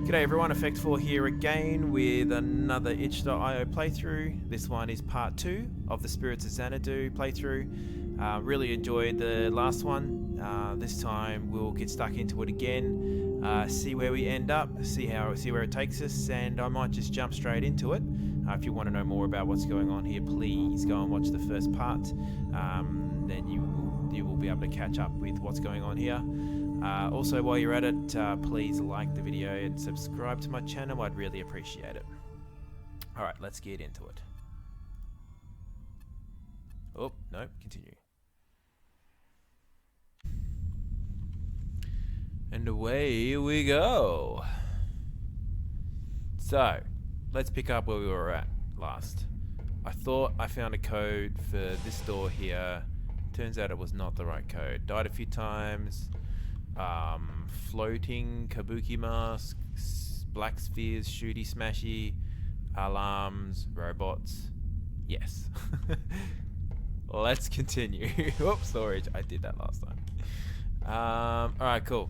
G'day everyone, Effect4 here again with another itch.io playthrough. This one is part 2 of the Spirits of Xanadu playthrough. Really enjoyed the last one. This time we'll get stuck into it again, see where we end up, see where it takes us, and I might just jump straight into it. If you want to know more about what's going on here, please go and watch the first part. Then you will be able to catch up with what's going on here. Also, while you're at it, please like the video and subscribe to my channel. I'd really appreciate it. Alright, let's get into it. Oh, no, continue. And away we go. So, let's pick up where we were at last. I thought I found a code for this door here. Turns out it was not the right code. Died a few times. Floating kabuki masks, black spheres, shooty smashy, alarms, robots. Yes. Let's continue. Oops, sorry, I did that last time. Alright, cool.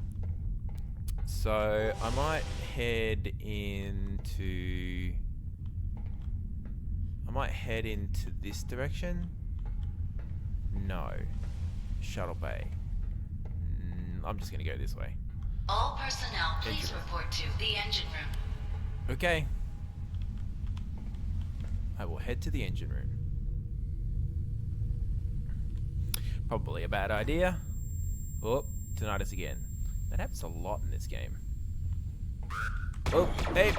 So I might head into this direction. No. Shuttle bay. I'm just gonna go this way. All personnel, please report to the engine room. Okay. I will head to the engine room. Probably a bad idea. Oh, tinnitus again. That happens a lot in this game. Oh, hey,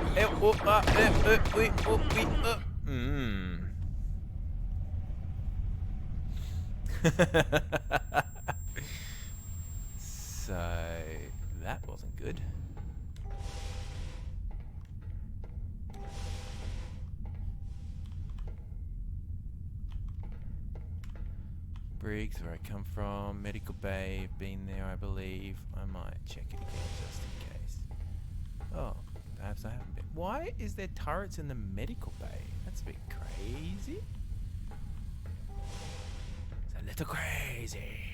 So, that wasn't good. Briggs, where I come from. Medical bay, been there, I believe. I might check it again just in case. Oh, perhaps I haven't been. Why is there turrets in the medical bay? That's a bit crazy. It's a little crazy.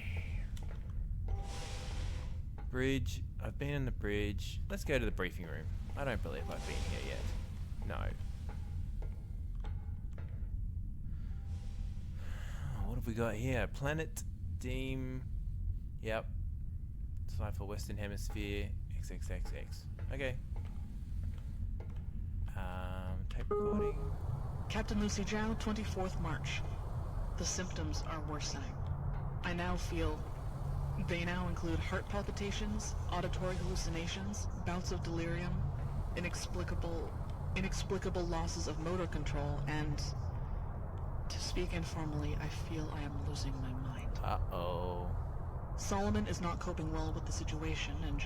Bridge. I've been in the bridge. Let's go to the briefing room. I don't believe I've been here yet. No. What have we got here? Planet, Deem. Yep. Sci-fi Western Hemisphere. XXXX. Okay. Tape recording. Captain Lucy Zhao, 24th March. The symptoms are worsening. They now include heart palpitations, auditory hallucinations, bouts of delirium, inexplicable losses of motor control, and, to speak informally, I feel I am losing my mind. Uh-oh. Solomon is not coping well with the situation, and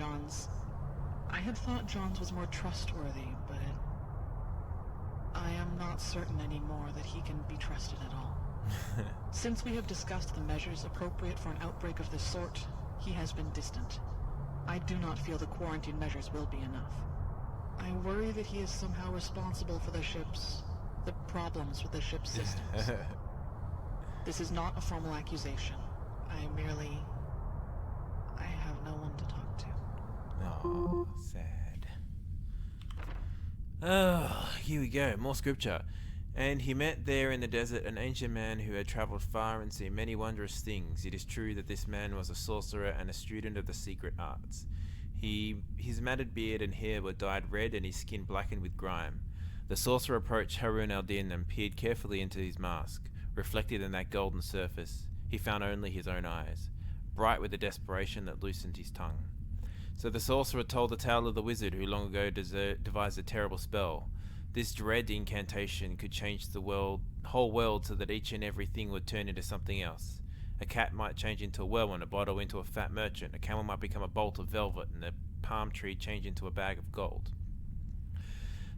I had thought Johns was more trustworthy, but I am not certain anymore that he can be trusted at all. Since we have discussed the measures appropriate for an outbreak of this sort, he has been distant. I do not feel the quarantine measures will be enough. I worry that he is somehow responsible for the problems with the ship's systems. This is not a formal accusation. I have no one to talk to. Oh, sad. Oh, here we go. More scripture. And he met there in the desert an ancient man who had travelled far and seen many wondrous things. It is true that this man was a sorcerer and a student of the secret arts. His matted beard and hair were dyed red and his skin blackened with grime. The sorcerer approached Harun al-Din and peered carefully into his mask. Reflected in that golden surface, he found only his own eyes, bright with the desperation that loosened his tongue. So the sorcerer told the tale of the wizard who long ago devised a terrible spell. This dread incantation could change the whole world so that each and everything would turn into something else. A cat might change into a whirlwind, a bottle into a fat merchant, a camel might become a bolt of velvet, and a palm tree change into a bag of gold.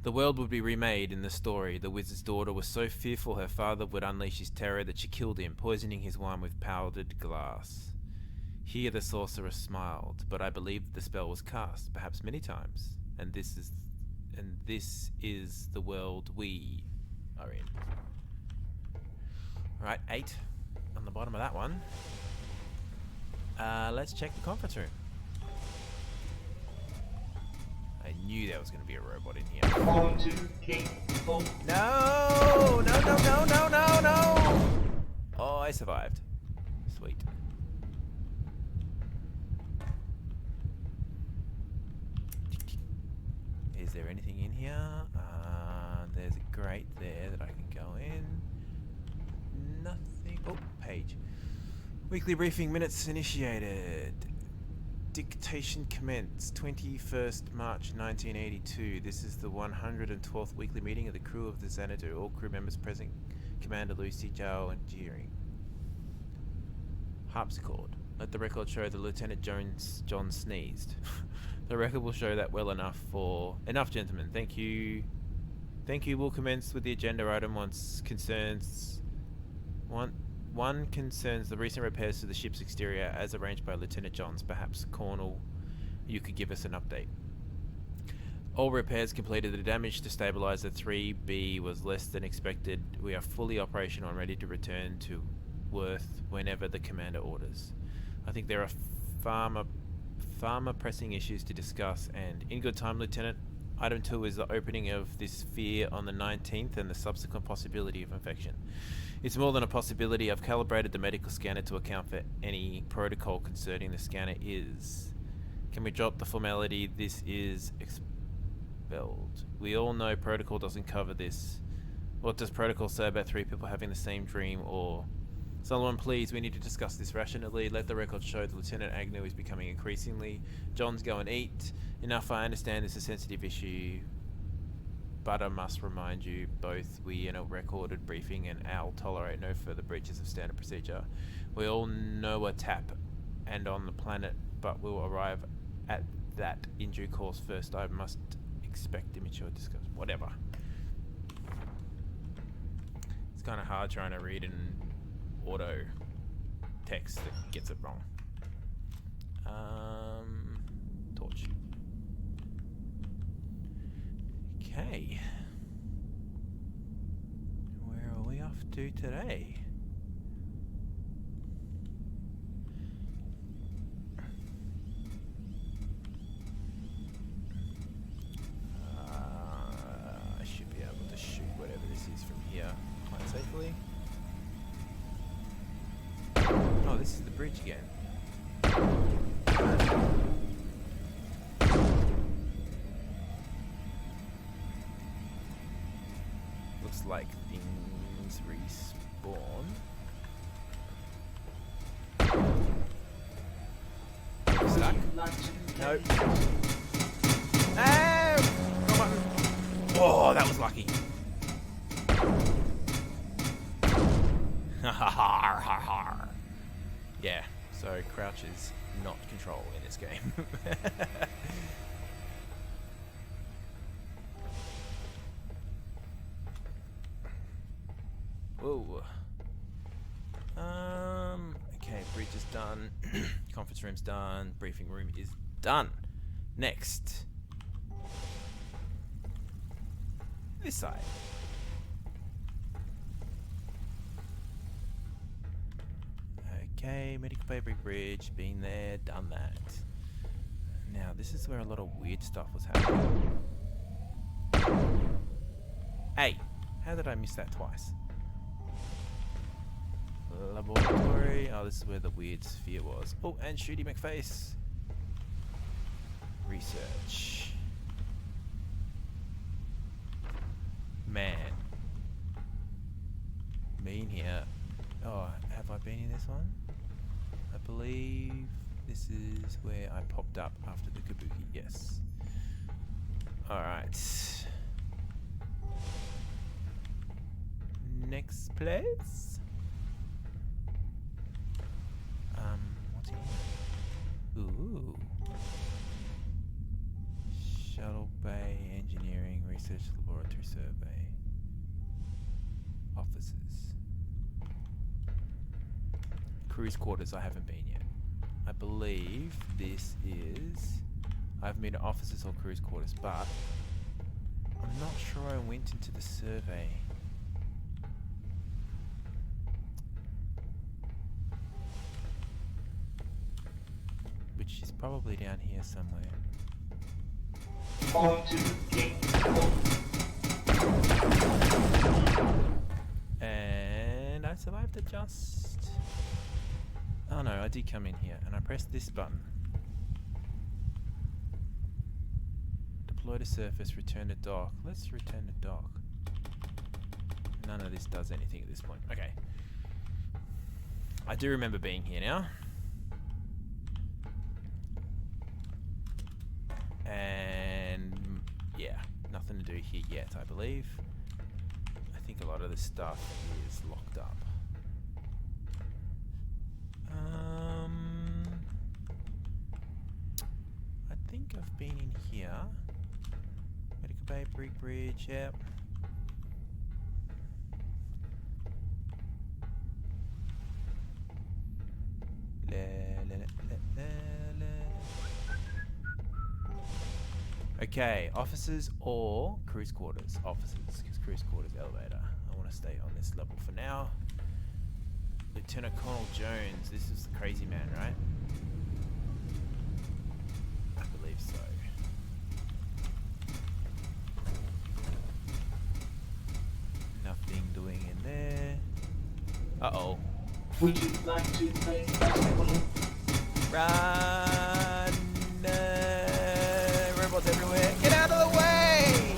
The world would be remade in the story. The wizard's daughter was so fearful her father would unleash his terror that she killed him, poisoning his wine with powdered glass. Here the sorcerer smiled, but I believe the spell was cast, perhaps many times, and this is the world we are in. Right, 8 on the bottom of that one. Let's check the conference room. I knew there was going to be a robot in here. 1, 2, 3, 4. No! No, no, no, no, no, no! Oh, I survived. Sweet. Is there anything in here? There's a grate there that I can go in. Nothing. Oh, page. Weekly briefing minutes initiated. Dictation commenced 21st March 1982. This is the 112th weekly meeting of the crew of the Xanadu. All crew members present. Commander Lucy Joe and Jeering. Harpsichord. Let the record show that Lieutenant John sneezed. The record will show that well enough for... Enough, gentlemen. Thank you. Thank you. We'll commence with the agenda item One concerns the recent repairs to the ship's exterior as arranged by Lieutenant Johns. Perhaps, Cornell, you could give us an update. All repairs completed. The damage to stabilizer 3B was less than expected. We are fully operational and ready to return to Worth whenever the commander orders. I think there are far more pressing issues to discuss, and in good time, Lieutenant. Item 2 is the opening of this sphere on the 19th and the subsequent possibility of infection. It's more than a possibility. I've calibrated the medical scanner to account for any protocol concerning the scanner is. Can we drop the formality? This is expelled. We all know protocol doesn't cover this. What does protocol say about 3 people having the same dream or... Someone please, we need to discuss this rationally. Let the record show that Lieutenant Agnew is becoming increasingly... John's go and eat. Enough, I understand this is a sensitive issue. But I must remind you both, we in a recorded briefing and Al tolerate no further breaches of standard procedure. We all know a tap and on the planet, but we'll arrive at that in due course. First, I must expect immature discussion. Whatever. It's kind of hard trying to read in auto text that gets it wrong. Torch. Okay. Where are we off to today? I should be able to shoot whatever this is from here quite safely. Oh, this is the bridge again. Looks like things respawn. Stuck. Nope. Ah! Wrong button. Oh, that was lucky. Yeah, so crouch is not control in this game. Whoa. Okay, bridge is done. Conference room's done. Briefing room is done. Next. This side. Okay, medical paper bridge, been there, done that. Now, this is where a lot of weird stuff was happening. Hey, how did I miss that twice? Laboratory. Oh, this is where the weird sphere was. Oh, and Shooty McFace. Research. Man. Been here. Oh, have I been in this one? I believe this is where I popped up after the kabuki. Yes. Alright. Next place. What's in here? Ooh. Shuttle Bay Engineering Research Laboratory Survey. Offices. Cruise quarters, I haven't been yet. I believe this is... I haven't been to offices or cruise quarters, but I'm not sure I went into the survey. Which is probably down here somewhere. Point to gate open. And I survived it just... Oh no, I did come in here and I pressed this button. Deploy to surface, return to dock. Let's return to dock. None of this does anything at this point. Okay. I do remember being here now. And yeah, nothing to do here yet, I believe. I think a lot of this stuff is locked up. I think I've been in here. Medical Bay, Brick Bridge, yep. Okay, officers or cruise quarters? Officers, because cruise quarters elevator. I want to stay on this level for now. Lieutenant Colonel Jones, this is the crazy man, right? I believe so. Nothing doing in there. Uh-oh. Would you like to play basketball? Run! Robots everywhere. Get out of the way!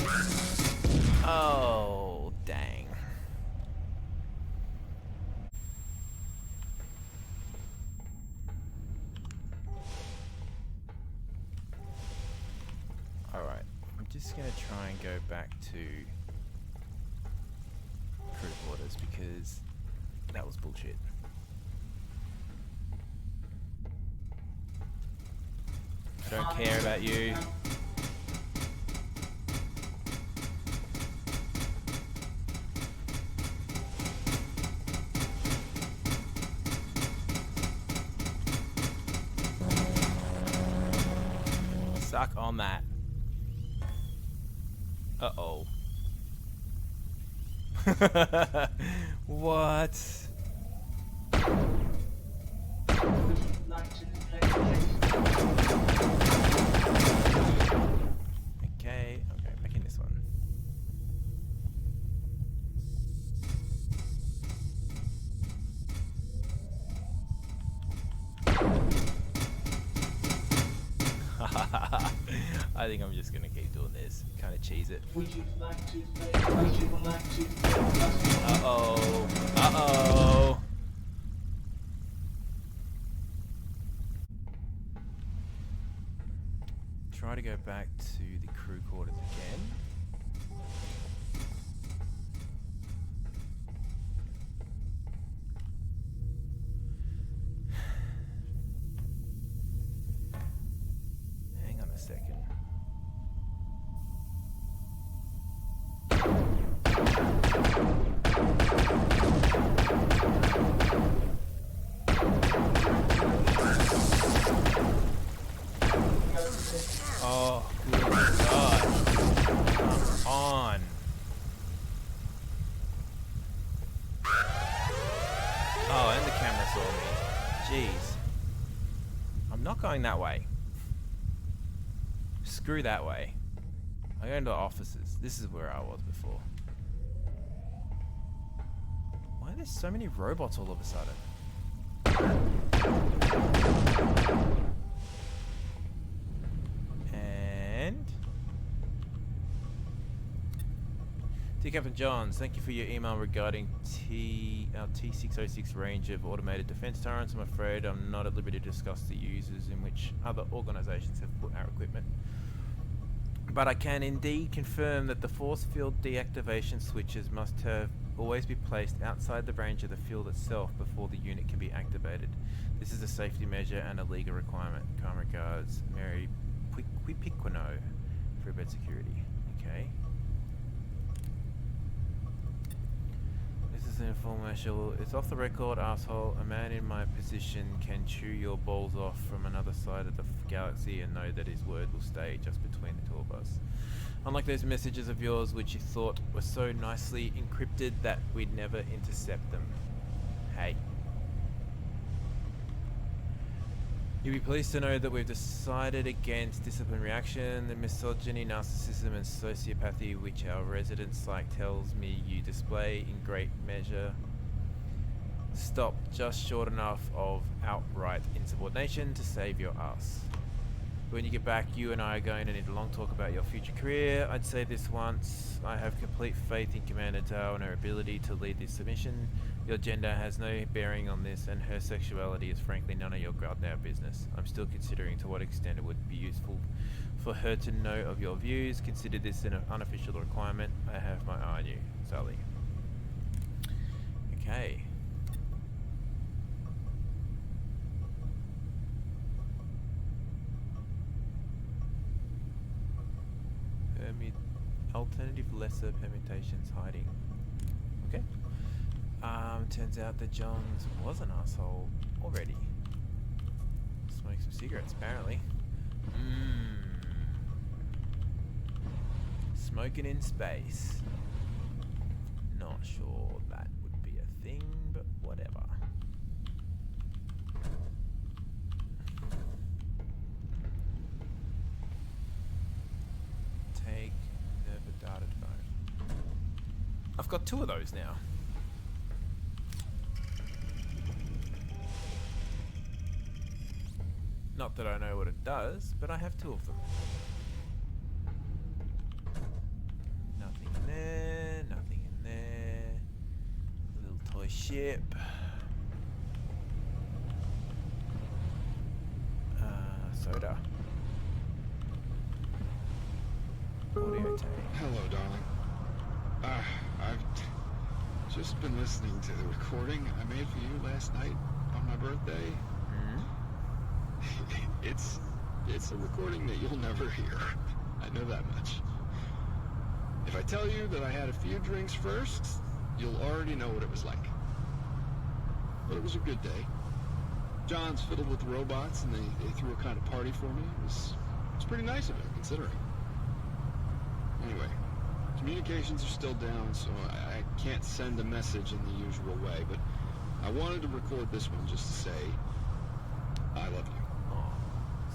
Oh, dang. Alright, I'm just gonna try and go back to crew quarters because that was bullshit. I don't care about you. Suck on that. Uh-oh. What? Would you like to play basketball? Okay, okay, back in this one. I think I'm just gonna keep doing this. Kind of cheese it. Would you like to play? Would you like to play basketball? Uh-oh. Uh-oh. Try to go back to the crew quarters again. Hang on a second. Oh, good God. Come on. Oh, and the camera saw me. Jeez. I'm not going that way. Screw that way. I'm going to the offices. This is where I was before. Why are there so many robots all of a sudden? And Dear Captain Johns, thank you for your email regarding our T606 range of automated defense turrets. I'm afraid I'm not at liberty to discuss the uses in which other organizations have put our equipment. But I can indeed confirm that the force field deactivation switches must have always be placed outside the range of the field itself before the unit can be activated. This is a safety measure and a legal requirement. Kind regards, Mary Piquino, Freebird Security. Okay. This is an informal. It's off the record, asshole. A man in my position can chew your balls off from another side of the galaxy and know that his word will stay just between the two of us. Unlike those messages of yours which you thought were so nicely encrypted that we'd never intercept them. Hey. You'll be pleased to know that we've decided against discipline reaction, the misogyny, narcissism, and sociopathy which our resident psych tells me you display in great measure. Stop just short enough of outright insubordination to save your ass. When you get back, you and I are going to need a long talk about your future career. I'd say this once. I have complete faith in Commander Tao and her ability to lead this submission. Your gender has no bearing on this, and her sexuality is frankly none of your goddamn business. I'm still considering to what extent it would be useful for her to know of your views. Consider this an unofficial requirement. I have my eye on you, Sally. Okay. Alternative lesser permutations hiding. Okay. Turns out that Johns was an asshole already. Smoke some cigarettes, apparently. Smoking in space. Not sure that would be a thing, but whatever. Take the data phone. I've got 2 of those now. Not that I know what it does, but I have 2 of them. Nothing in there, nothing in there. A little toy ship. Soda. Audio tape. Hello, darling. I've just been listening to the recording I made for you last night on my birthday. It's a recording that you'll never hear. I know that much. If I tell you that I had a few drinks first, you'll already know what it was like. But it was a good day. John's fiddled with the robots, and they threw a kind of party for me. It was pretty nice of it, considering. Anyway, communications are still down, so I can't send a message in the usual way, but I wanted to record this one just to say, I love you. Oh,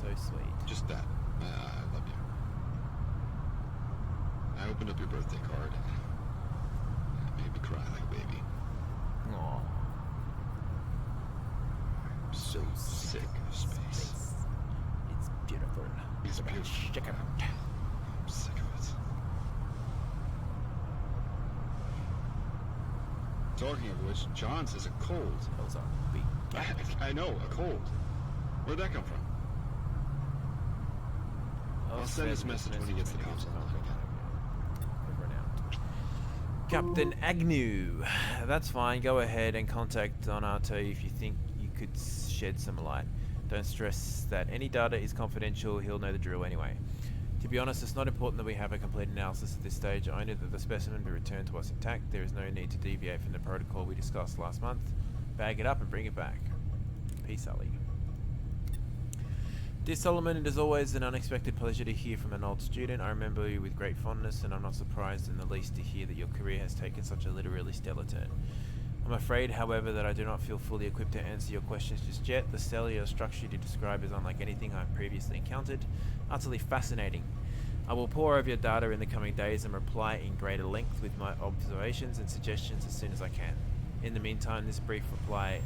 so sweet. Just that. I love you. I opened up your birthday card, and it made me cry like a baby. Aw. I'm so sick of space. It's beautiful. It's beautiful. Check it out. I'm sick of it. Talking of which, John says a cold. Those are big. I know, a cold. Where'd that come from? I'll send this message when he gets the console. Over and out. Captain Agnew. That's fine. Go ahead and contact Donato if you think you could shed some light. Don't stress that any data is confidential. He'll know the drill anyway. To be honest, it's not important that we have a complete analysis at this stage, only that the specimen be returned to us intact. There is no need to deviate from the protocol we discussed last month. Bag it up and bring it back. Peace, Ali. Dear Solomon, it is always an unexpected pleasure to hear from an old student. I remember you with great fondness, and I'm not surprised in the least to hear that your career has taken such a literally stellar turn. I'm afraid, however, that I do not feel fully equipped to answer your questions just yet. The cellular structure you describe is unlike anything I've previously encountered. Utterly fascinating. I will pore over your data in the coming days and reply in greater length with my observations and suggestions as soon as I can. In the meantime, this brief reply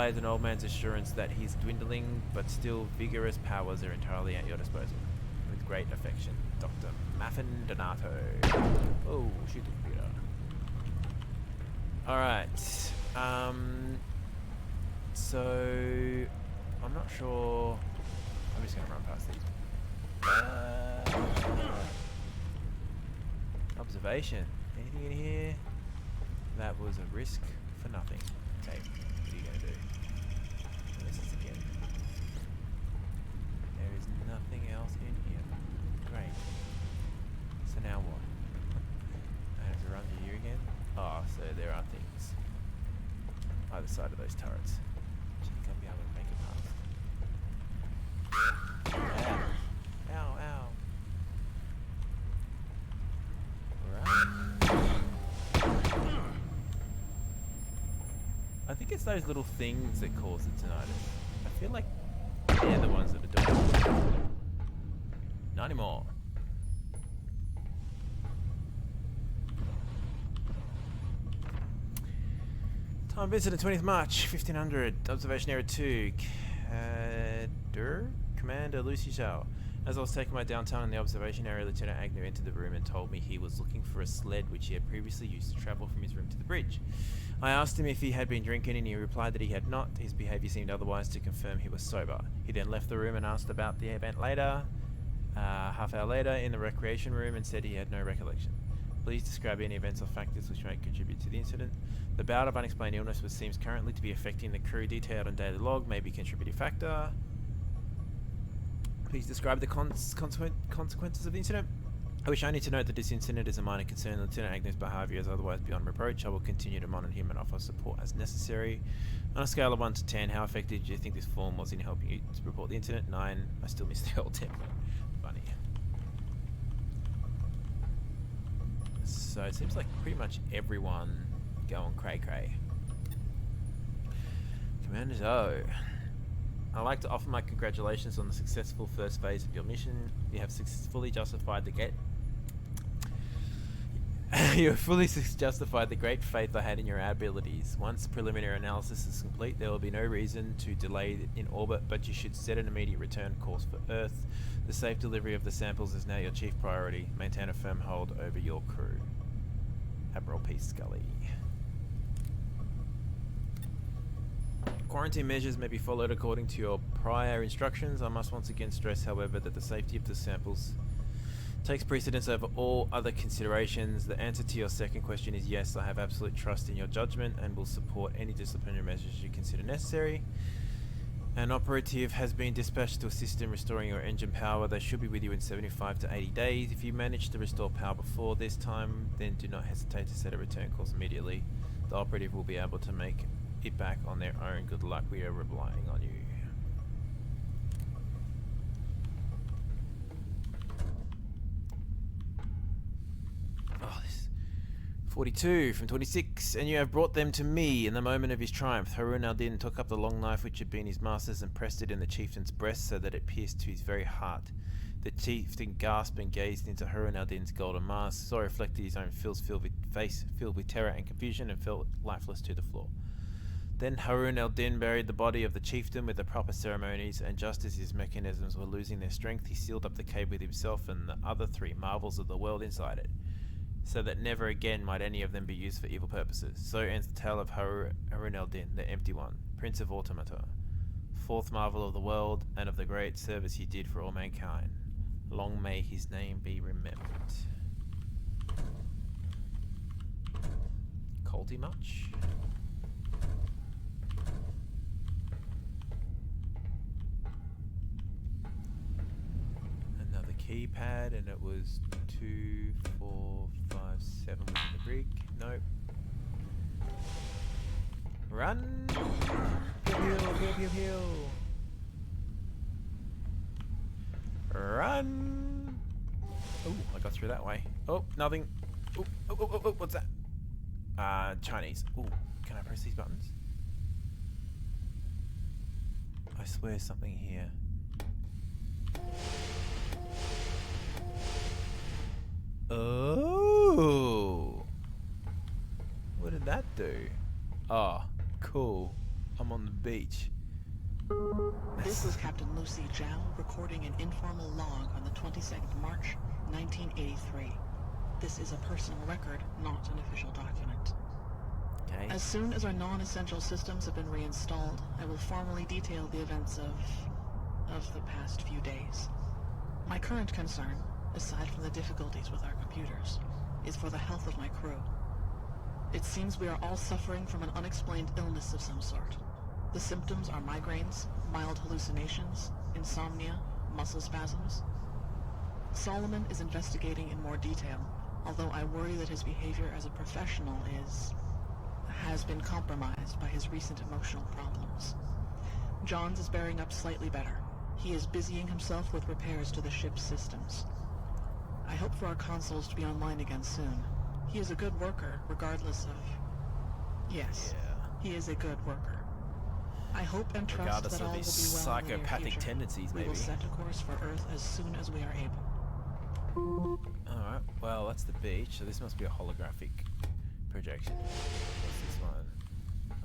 is an old man's assurance that his dwindling but still vigorous powers are entirely at your disposal. With great affection, Dr. Maffin Donato. Oh, shoot the computer. Alright. So I'm not sure. I'm just gonna run past these. Observation. Anything in here? That was a risk for nothing. Okay, what are you gonna do? This is again. There is nothing else in here. Great. So now what? I have to run to you again? Oh, so there are things either side of those turrets. Which I'm gonna be able to make it past. Ow. Ow, ow. Run. I think it's those little things that cause it tinnitus. I feel like they're the ones that are doing it. Not anymore. Time visited 20th March, 1500. Observation Area 2. Commander Lucy Zhao. As I was taking my downtime in the observation area, Lieutenant Agnew entered the room and told me he was looking for a sled which he had previously used to travel from his room to the bridge. I asked him if he had been drinking and he replied that he had not. His behaviour seemed otherwise to confirm he was sober. He then left the room and asked about the event later, half hour later, in the recreation room and said he had no recollection. Please describe any events or factors which may contribute to the incident. The bout of unexplained illness which seems currently to be affecting the crew detailed on daily log may be a contributing factor. Please describe the consequences of the incident. I wish only to note that this incident is a minor concern. Lieutenant Agnew's behaviour is otherwise beyond reproach. I will continue to monitor him and offer support as necessary. On a scale of 1 to 10, how effective do you think this form was in helping you to report the incident? 9. I still miss the old template. Funny. So it seems like pretty much everyone going cray-cray. Commander Zhou. I'd like to offer my congratulations on the successful first phase of your mission. You have fully justified the great faith I had in your abilities. Once preliminary analysis is complete, there will be no reason to delay in orbit, but you should set an immediate return course for Earth. The safe delivery of the samples is now your chief priority. Maintain a firm hold over your crew. Admiral P. Scully. Quarantine measures may be followed according to your prior instructions. I must once again stress, however, that the safety of the samples takes precedence over all other considerations. The answer to your second question is yes, I have absolute trust in your judgment and will support any disciplinary measures you consider necessary. An operative has been dispatched to assist in restoring your engine power. They should be with you in 75 to 80 days. If you manage to restore power before this time, then do not hesitate to set a return course immediately. The operative will be able to make it back on their own. Good luck, we are relying on you. Oh, this 42 from 26. And you have brought them to me in the moment of his triumph. Harun al-Din took up the long knife which had been his master's and pressed it in the chieftain's breast so that it pierced to his very heart. The chieftain gasped and gazed into Harun al-Din's golden mask, saw reflected his own face filled with terror and confusion, and fell lifeless to the floor. Then Harun al-Din buried the body of the chieftain with the proper ceremonies, and just as his mechanisms were losing their strength, he sealed up the cave with himself and the other 3 marvels of the world inside it, so that never again might any of them be used for evil purposes. So ends the tale of Harun al-Din, the Empty One, Prince of Automata, 4th marvel of the world, and of the great service he did for all mankind. Long may his name be remembered. Culty much? Keypad, and it was 2, 4, 5, 7 within the brig. Nope. Run! Pew pew pew pew pew. Run! Oh, I got through that way. Oh, nothing. Oh, what's that? Chinese. Oh, can I press these buttons? I swear something here. Oh, what did that do? Oh, cool. I'm on the beach. This is Captain Lucy Zhao recording an informal log on the 22nd of March, 1983. This is a personal record, not an official document. Okay. As soon as our non-essential systems have been reinstalled, I will formally detail the events of the past few days. My current concern, aside from the difficulties with our computers, is for the health of my crew. It seems we are all suffering from an unexplained illness of some sort. The symptoms are migraines, mild hallucinations, insomnia, muscle spasms. Solomon is investigating in more detail, although I worry that his behavior as a professional has been compromised by his recent emotional problems. Johns is bearing up slightly better. He is busying himself with repairs to the ship's systems. I hope for our consoles to be online again soon. He is a good worker, regardless of... Yes. Yeah. He is a good worker. I hope and trust Regardless that of all will be his well in the near psychopathic future. tendencies, We will maybe. set a course for Earth as soon as we are able. Alright, well, that's the beach, so this must be a holographic projection. What's this one?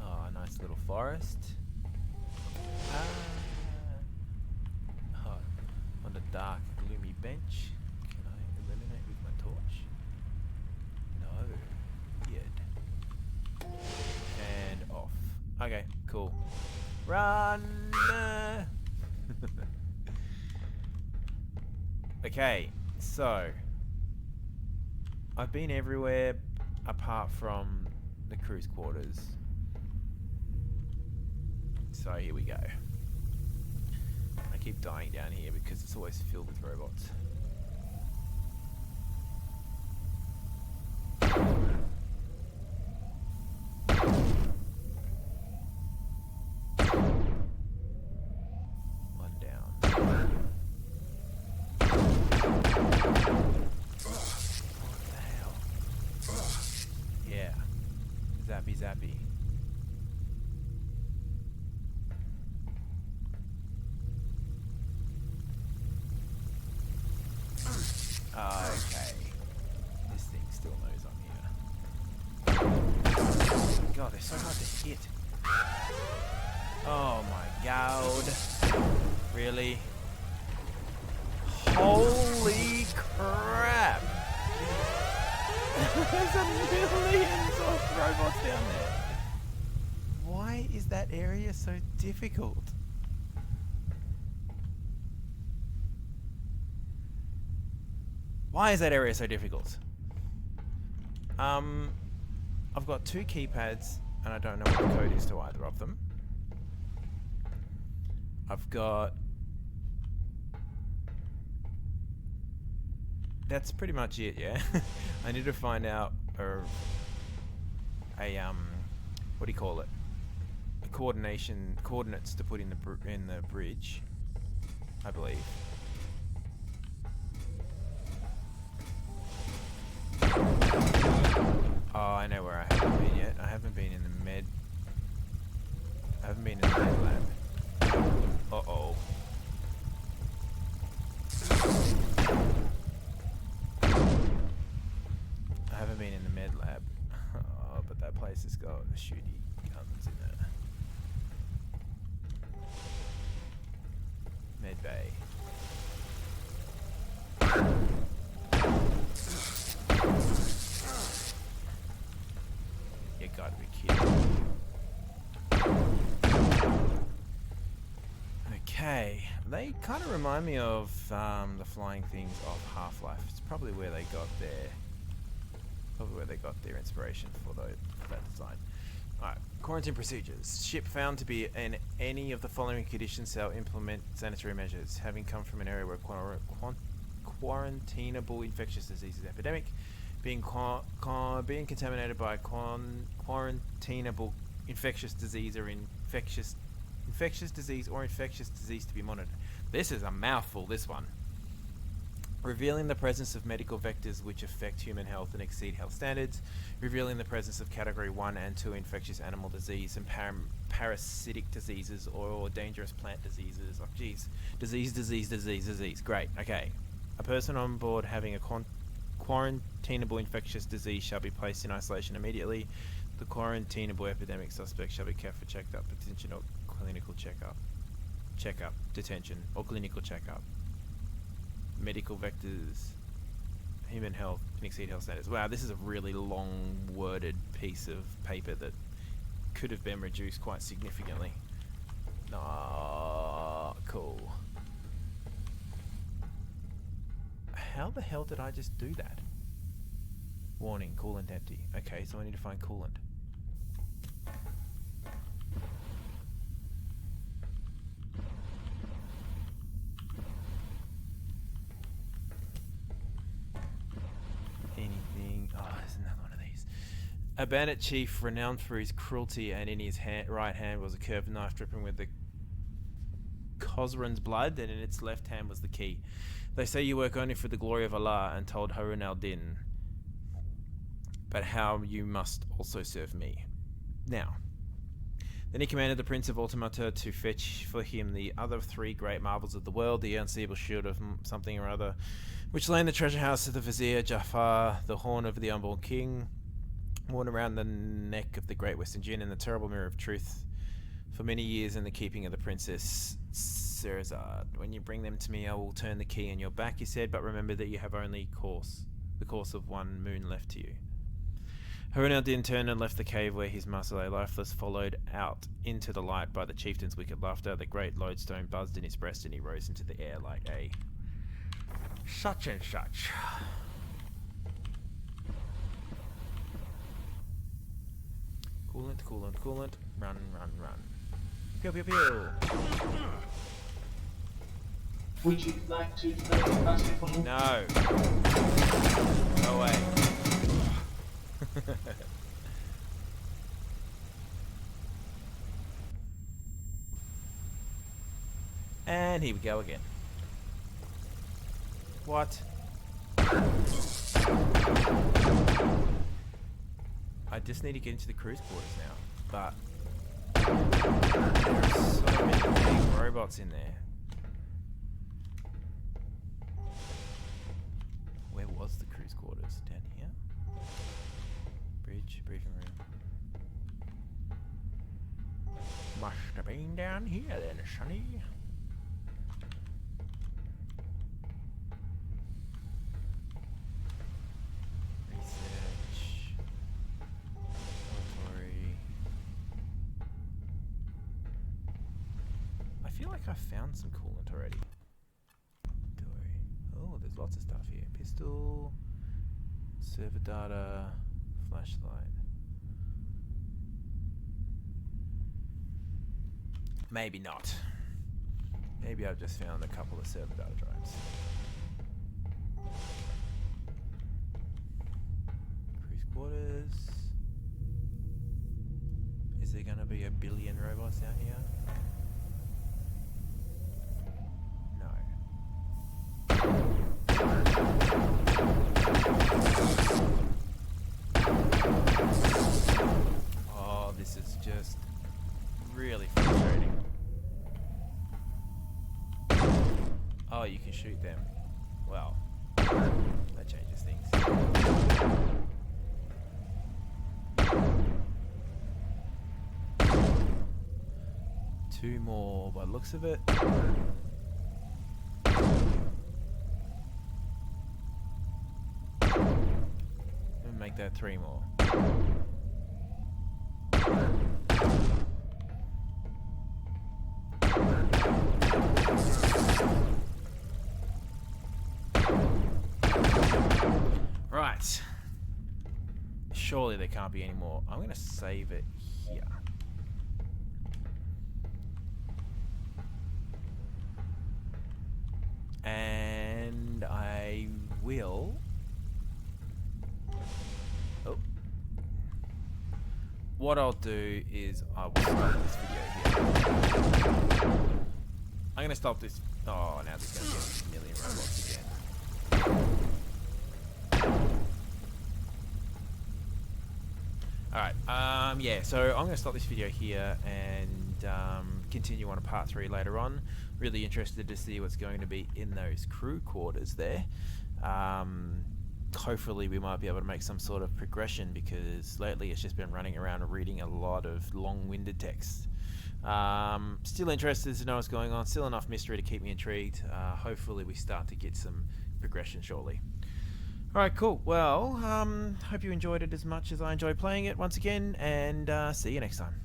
Oh, a nice little forest. Oh, on the dark, gloomy bench. Can I illuminate with my torch? No. Yet. And off. Okay, cool. Run! Okay, so I've been everywhere apart from the cruise quarters. So here we go. I keep dying down here because it's always filled with robots. One down. What the hell? Yeah. Zappy zappy. Okay. This thing still knows I'm here. God, they're so hard to hit. Oh my god. Really? Holy crap! There's a millions of robots down there. Why is that area so difficult? Why is that area so difficult? I've got 2 keypads and I don't know what the code is to either of them. I've got... That's pretty much it, yeah? I need to find out what do you call it? Coordinates to put in the bridge, I believe. Oh, I know where I haven't been yet. I haven't been in the med lab. Uh-oh. I haven't been in the med lab. Oh, but that place has got the shooty guns in it. Med bay. You gotta be kidding. Okay, they kind of remind me of the flying things of Half-Life. It's probably where they got their inspiration for that design. Alright, quarantine procedures. Ship found to be in any of the following conditions shall implement sanitary measures. Having come from an area where quarantinable infectious diseases epidemic, being contaminated by quarantinable infectious disease or infectious disease or infectious disease to be monitored. This is a mouthful, this one. Revealing the presence of medical vectors which affect human health and exceed health standards. Revealing the presence of category 1 and 2 infectious animal disease and parasitic diseases or dangerous plant diseases. Oh, geez. Disease. Great. Okay. A person on board having a quarantinable infectious disease shall be placed in isolation immediately. The quarantinable epidemic suspect shall be kept for checked-up, detention, or clinical checkup, detention, or clinical checkup. Medical vectors, human health, and exceed health standards. Wow, this is a really long worded piece of paper that could have been reduced quite significantly. Ah, cool. How the hell did I just do that? Warning, coolant empty. Okay, so I need to find coolant. Anything? Oh, there's another one of these. A bandit chief renowned for his cruelty, and in his right hand was a curved knife dripping with the Khosran's blood, and in its left hand was the key. They say you work only for the glory of Allah, and told Harun al-Din, but how you must also serve me. Now, Then he commanded the Prince of Automata to fetch for him the other three great marvels of the world, the unseeable shield of something or other, which lay in the treasure house of the Vizier Jafar, the horn of the unborn king, worn around the neck of the great Western Jinn, and the terrible mirror of truth, for many years in the keeping of the Princess Sherazad. When you bring them to me, I will turn the key in your back, he said, but remember that you have only the course of one moon left to you. Harun al-Din turned and left the cave where his master lay lifeless, followed out into the light by the chieftain's wicked laughter. The great lodestone buzzed in his breast, and he rose into the air like a such and such. Coolant, coolant, coolant. Run, run, run. Pew, pew, pew. Would you like to play basketball? No. Go away. And here we go again. What? I just need to get into the cruise quarters now, but there are so many big robots in there. Where was the cruise quarters? Down here? Bridge, briefing room. Must have been down here then, sonny. Research. Laboratory. I feel like I found some coolant already. Oh, there's lots of stuff here. Pistol, server data, flashlight. Maybe not. Maybe I've just found a couple of server data drives. Cruise quarters. Is there gonna be a billion robots out here? Oh, this is just really frustrating. Oh, you can shoot them. Well, that changes things. Two more by the looks of it. Make that three more. Right. Surely there can't be any more. I'm going to save it here. And I will... What I'll do is I will stop this video here. I'm going to stop this. Oh, now there's going to be a million robots again. Alright, yeah, so I'm going to stop this video here and continue on a part 3 later on. Really interested to see what's going to be in those crew quarters there. Hopefully we might be able to make some sort of progression, because lately it's just been running around and reading a lot of long-winded text. Still interested to know what's going on, still enough mystery to keep me intrigued. Hopefully we start to get some progression shortly. Alright, cool. Well, hope you enjoyed it as much as I enjoyed playing it once again, and see you next time.